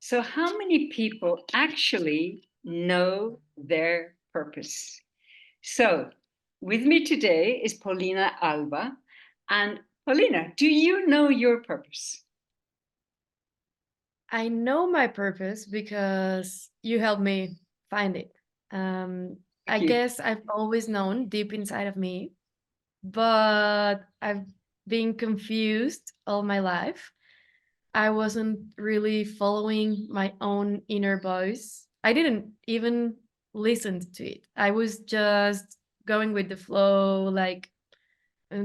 So how many people actually know their purpose? So with me today is Paulina Alba. And Paulina, do you know your purpose? I know my purpose because you helped me find it. I Thank you. guess I've always known deep inside of me, but I've been confused all my life. I wasn't really following my own inner voice. I didn't even listen to it. I was just going with the flow, like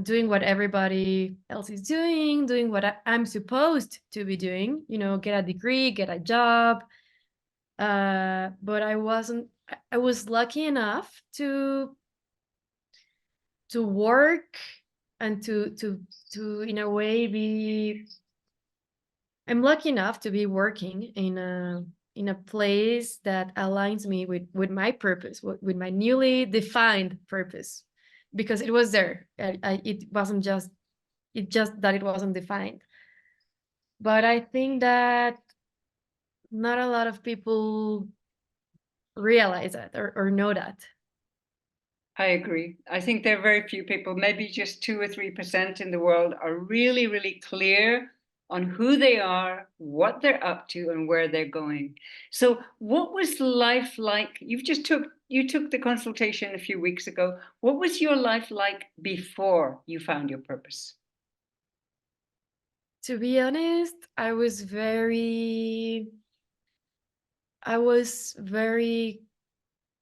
doing what everybody else is doing what I'm supposed to be doing, get a degree, get a job. But I wasn't, I was lucky enough to work and to in a way be, I'm lucky enough to be working in a place that aligns me with my purpose, with my newly defined purpose, because it was there. It wasn't just that it wasn't defined. But I think that not a lot of people realize that or know that. I agree. I think there are very few people, maybe just 2 or 3% in the world, are really, really clear on who they are, what they're up to, and where they're going. So, what was life like? You took the consultation a few weeks ago. What was your life like before you found your purpose? To be honest, I was very,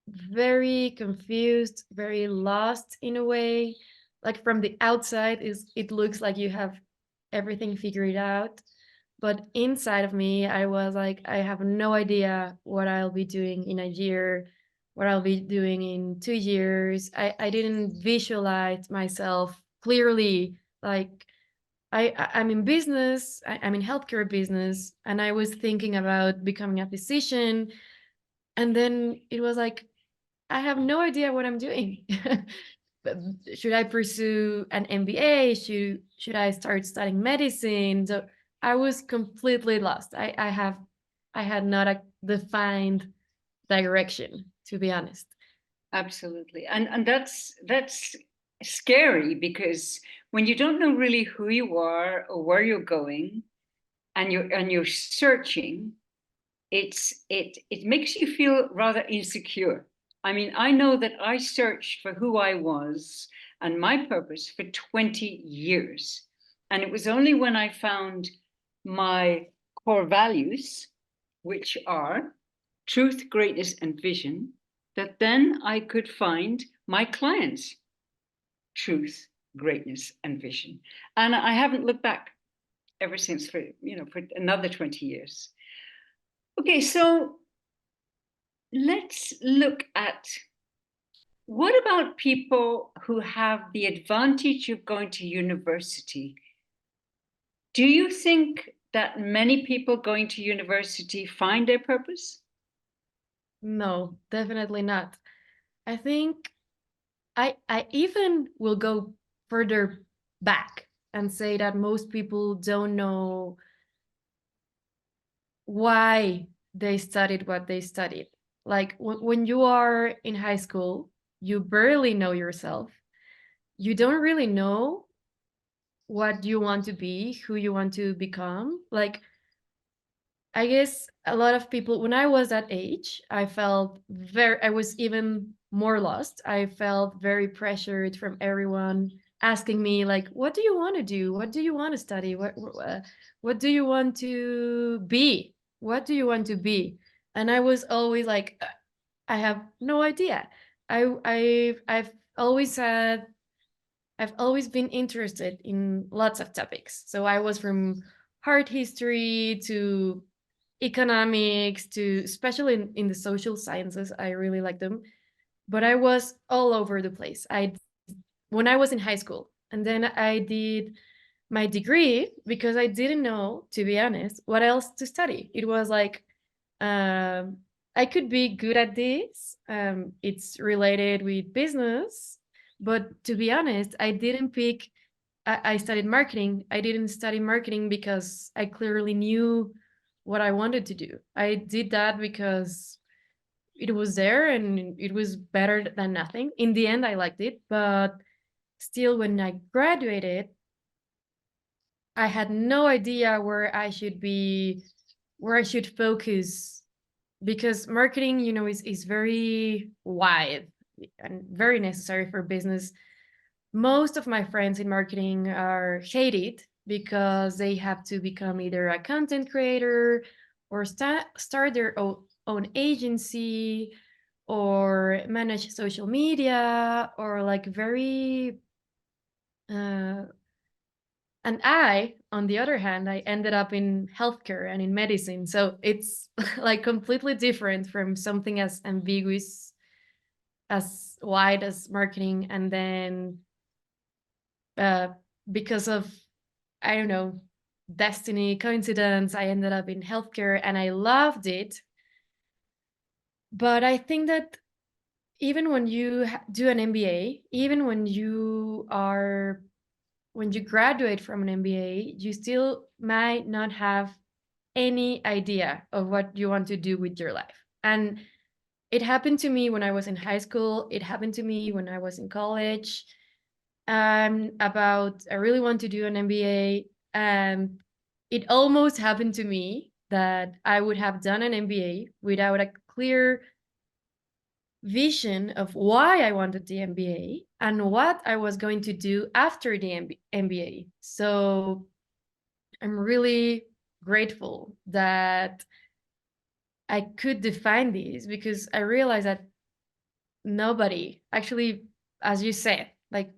very confused, very lost in a way. Like from the outside, it looks like you have everything figured out. But inside of me, I was like, I have no idea what I'll be doing in a year, what I'll be doing in 2 years. I didn't visualize myself clearly. Like I'm in business, I'm in healthcare business, and I was thinking about becoming a physician. And then it was like, I have no idea what I'm doing. But should I pursue an MBA? Should I start studying medicine? So I was completely lost. I had not a defined direction, to be honest. Absolutely. And that's scary because when you don't know really who you are or where you're going and you're searching, it makes you feel rather insecure. I mean, I know that I searched for who I was and my purpose for 20 years. And it was only when I found my core values, which are truth, greatness, and vision, that then I could find my clients' truth, greatness, and vision. And I haven't looked back ever since for another 20 years. Okay, so let's look at what about people who have the advantage of going to university? Do you think that many people going to university find their purpose? No, definitely not. I think I even will go further back and say that most people don't know why they studied what they studied. Like when you are in high school, you barely know yourself. You don't really know what you want to be, who you want to become. Like, I guess a lot of people, when I was that age, I was even more lost. I felt very pressured from everyone asking me, like, what do you want to do? What do you want to study? What do you want to be? What do you want to be? And I was always like, I have no idea. I've always had I've always been interested in lots of topics. So I was from art history to economics to, especially in the social sciences, I really like them. But I was all over the place. When I was in high school, and then I did my degree because I didn't know, to be honest, what else to study. It was like, um, I could be good at this. It's related with business, but to be honest, I didn't pick. I studied marketing. I didn't study marketing because I clearly knew what I wanted to do. I did that because it was there and it was better than nothing. In the end, I liked it, but still, when I graduated, I had no idea where I should be, where I should focus, because marketing, is very wide and very necessary for business. Most of my friends in marketing are hated because they have to become either a content creator or start their own agency or manage social media or like very uh, and I, on the other hand, I ended up in healthcare and in medicine. So it's like completely different from something as ambiguous, as wide as marketing. And then uh, because of, I don't know, destiny, coincidence, I ended up in healthcare and I loved it. But I think that even when you do an MBA, even when you graduate from an MBA, you still might not have any idea of what you want to do with your life. And it happened to me when I was in high school. It happened to me when I was in college. I really want to do an MBA. It almost happened to me that I would have done an MBA without a clear vision of why I wanted the MBA and what I was going to do after the MBA. So I'm really grateful that I could define these, because I realized that nobody actually, as you said, like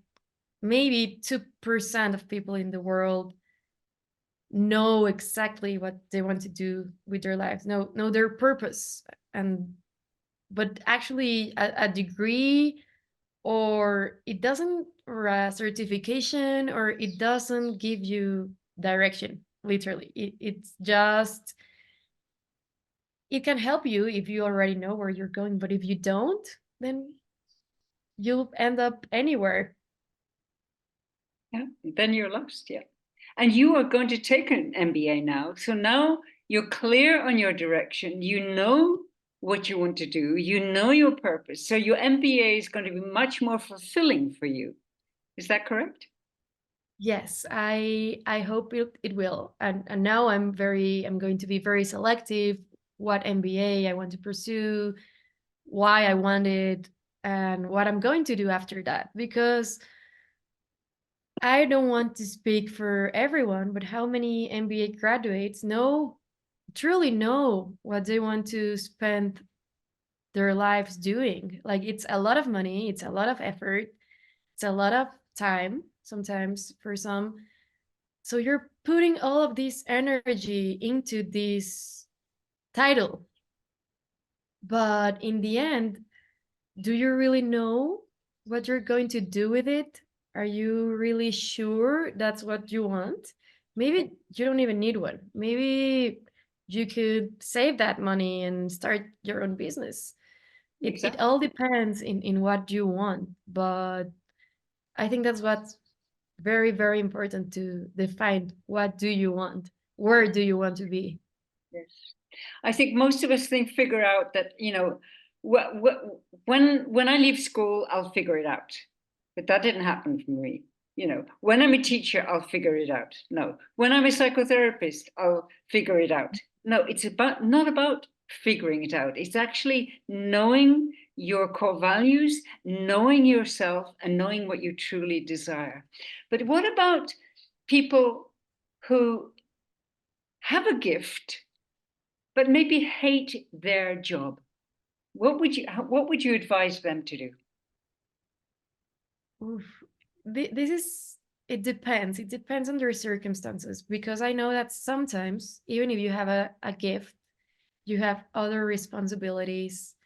maybe 2% of people in the world know exactly what they want to do with their lives, know their purpose. And but actually a degree, or it doesn't, or a certification, or it doesn't give you direction. Literally, it's just, it can help you if you already know where you're going, but if you don't, then you'll end up anywhere. Yeah, then you're lost. Yeah. And you are going to take an MBA now. So now you're clear on your direction. You know what you want to do. You know your purpose. So your MBA is going to be much more fulfilling for you. Is that correct? Yes, I hope it will. And now I'm going to be very selective what MBA I want to pursue, why I want it, and what I'm going to do after that. Because I don't want to speak for everyone, but how many MBA graduates truly know what they want to spend their lives doing? Like, it's a lot of money, it's a lot of effort, it's a lot of time sometimes for some. So you're putting all of this energy into this title. But in the end, do you really know what you're going to do with it? Are you really sure that's what you want? Maybe you don't even need one. Maybe you could save that money and start your own business. It Exactly. all depends in what you want. But I think that's what's very, very important, to define what do you want? Where do you want to be? Yes. I think most of us figure out that, when I leave school, I'll figure it out. But that didn't happen for me. When I'm a teacher, I'll figure it out. No. When I'm a psychotherapist, I'll figure it out. No, it's not about figuring it out. It's actually knowing your core values, knowing yourself, and knowing what you truly desire. But what about people who have a gift but maybe hate their job? What would you advise them to do? Oof. This is, it depends. It depends on their circumstances, because I know that sometimes, even if you have a gift, you have other responsibilities.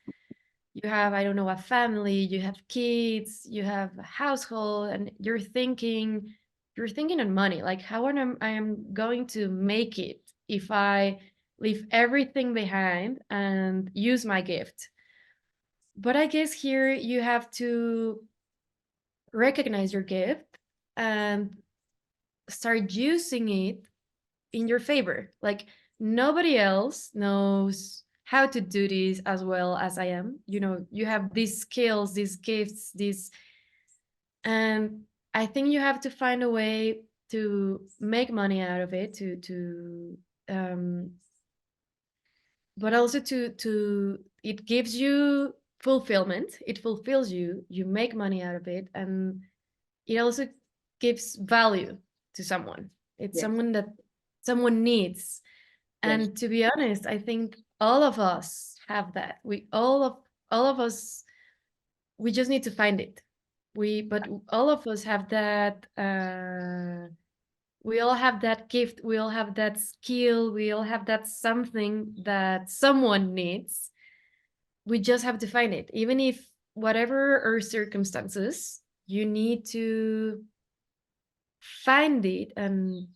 You have, I don't know, a family, you have kids, you have a household, and you're thinking on money. Like, how I am going to make it if I leave everything behind and use my gift. But I guess here you have to recognize your gift and start using it in your favor. Like, nobody else knows how to do this as well as I am. You know, you have these skills, these gifts, these, and I think you have to find a way to make money out of it, um, but also to it gives you fulfillment. It fulfills you. You make money out of it, and it also gives value to someone. It's Yes, someone that someone needs. yes, And to be honest, I think all of us have that. We all of us, we just need to find it. But all of us have that. We all have that gift. We all have that skill. We all have that something that someone needs. We just have to find it, even if whatever our circumstances, you need to find it and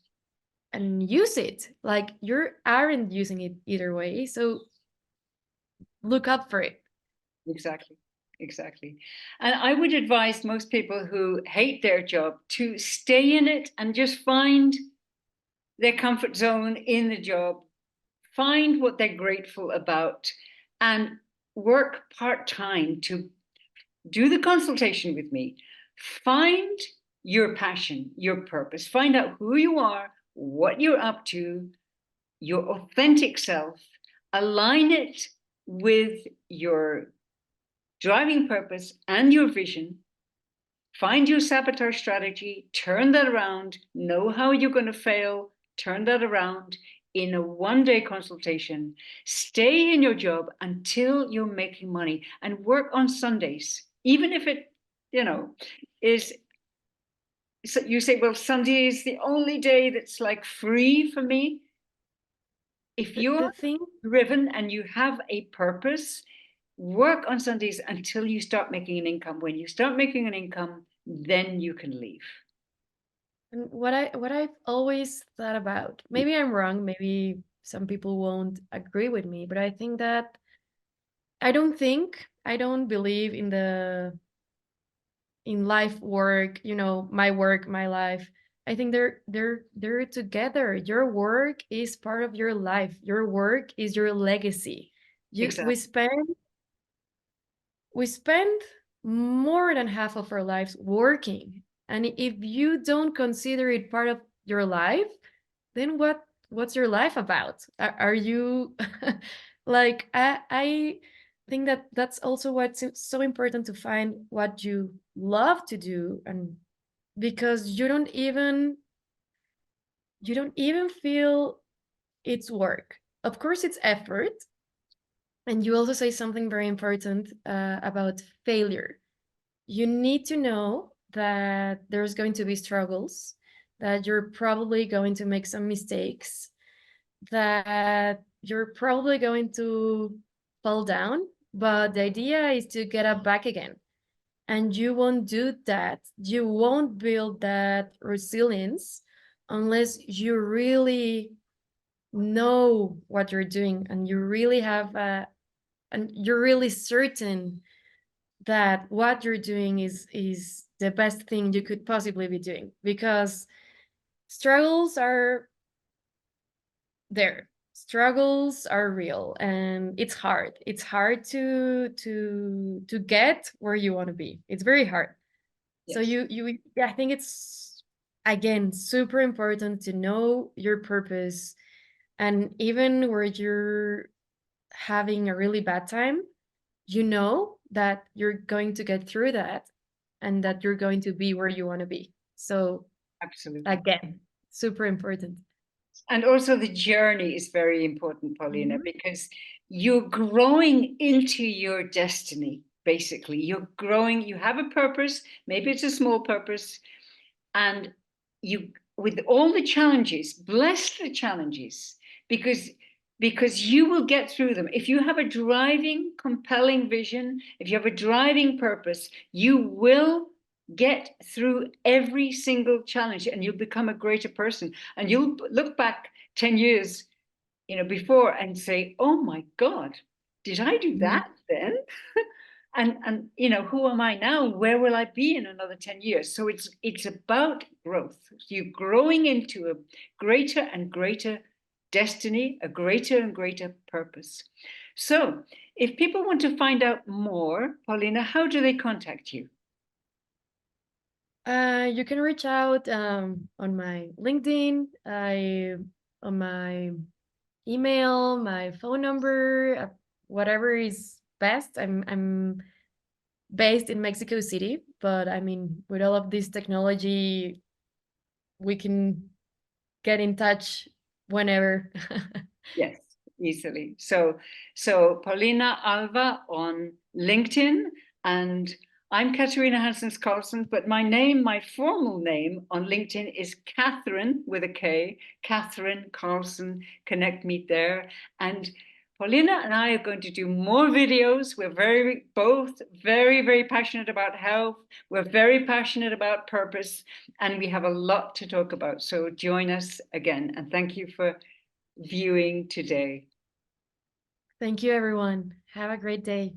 use it. Like you aren't using it either way, so look up for it. exactly. Exactly. And I would advise most people who hate their job to stay in it and just find their comfort zone in the job, find what they're grateful about, and work part time to do the consultation with me. Find your passion, your purpose, find out who you are, what you're up to, your authentic self, align it with your driving purpose and your vision. Find your sabotage strategy, turn that around, know how you're going to fail, turn that around in a 1 day consultation. Stay in your job until you're making money and work on Sundays, even if it, you know, is. So you say, well, Sunday is the only day that's like free for me. If The you're thing, driven and you have a purpose, work on Sundays until you start making an income. When you start making an income, then you can leave. and what I've always thought about, maybe I'm wrong, maybe some people won't agree with me, but I think that I don't believe in the in life work, you know, my work, my life. I think they're together. Your work is part of your life. Your work is your legacy. You Exactly. we spend more than half of our lives working. And if you don't consider it part of your life, then what's your life about? Are you like I think that that's also what's so important, to find what you love to do, and because you don't even feel it's work. Of course it's effort. And you also say something very important about failure. You need to know that there's going to be struggles, that you're probably going to make some mistakes, that you're probably going to fall down, but the idea is to get up back again. And you won't do that. You won't build that resilience unless you really know what you're doing, and you really have and you're really certain that what you're doing is the best thing you could possibly be doing, because struggles are there. Struggles are real, and it's hard to get where you want to be. It's very hard. So Yes. yeah, I think it's, again, super important to know your purpose. And even where you're having a really bad time, you know that you're going to get through that, and that you're going to be where you want to be. So Absolutely. again, super important. And also the journey is very important, Paulina, Mhm. because you're growing into your destiny. Basically, you're growing, you have a purpose, maybe it's a small purpose, and you, with all the challenges, bless the challenges, because you will get through them. If you have a driving compelling vision, if you have a driving purpose, you will get through every single challenge, and you'll become a greater person, and you'll look back 10 years, before, and say, oh my god, did I do Mhm. that then? And who am I now? Where will I be in another 10 years? So it's about growth. You're growing into a greater and greater destiny, a greater and greater purpose. So if people want to find out more, Paulina, how do they contact you? You can reach out on my LinkedIn, on my email, my phone number, whatever is best. I'm based in Mexico City, but I mean, with all of this technology, we can get in touch whenever. Yes, easily. So Paulina Alva on LinkedIn, and I'm Katarina Hanssens Carlsson, but my name, my formal name on LinkedIn is Catherine with a K, Catherine Carlsson. Connect me there. And Paulina and I are going to do more videos. We're both very passionate about health. We're very passionate about purpose, and we have a lot to talk about. So join us again, and thank you for viewing today. Thank you, everyone. Have a great day.